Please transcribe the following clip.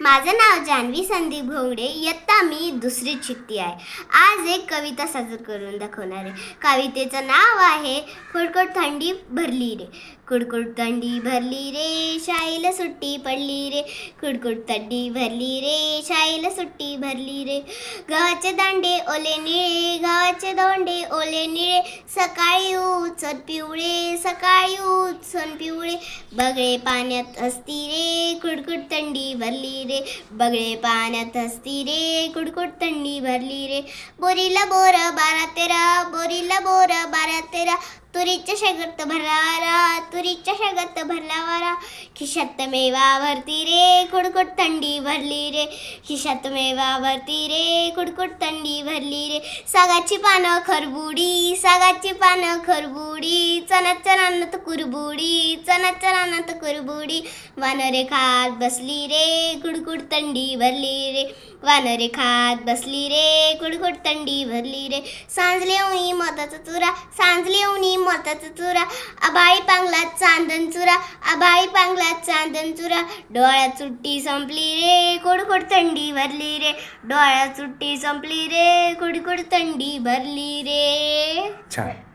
माझं नाव जान्हवी संदीप घोंगडे. इयत्ता मी दुसरीत शिकते आहे. आज एक कविता सादर करून दाखवणार आहे. कवितेचं नाव आहे कुडकुड थंडी भरली रे. कुडकुड थंडी भरली रे, शाळेला सुट्टी पडली रे. कुडकुड थंडी भरली रे, शाळेला सुट्टी भरली रे. गावाचे दांडे ओले निळे, गावाचे दोंडे ओले निळे. सकाळी उचल पिवळे, सकाळी उचल पिवळे. बगळे पाण्यात असती रे, कुडकुड थंडी भरली रे. बगळे पाण्यात असती रे, कुडकुड थंडी भरली रे. बोरीला बोर 12-13, बोरीला बोर 12-13. तुरीच्या शेंगात भरला वारा, तुरीच्या शेंगात भरला वारा. खिशात मेवा भरती रे, कुडकुड थंडी भरली रे. खिशात मेवा भरती रे, कुडकुड थंडी भरली रे. सागाची पानं खरबुडी, सागाची पानं खरबुडी. चणाच्या रानात कुरबुडी, चणाच्या रानात कुरबुडी. वानरे खात बसली रे, कुडकुड थंडी भरली रे. वानरे खात बसली रे, कुडकुड थंडी भरली रे. सांजले उनी मोताचा चुरा, सांजले उनी मोताचा चुरा. आबाळी पांगलात चांदन चुरा, आबाळी पांगलात चांदन चुरा. डोळ्यात सुट्टी संपली रे, कुडकुड थंडी भरली रे. डोळ्यात सुट्टी संपली रे, कुडकुड थंडी भरली रे. छान.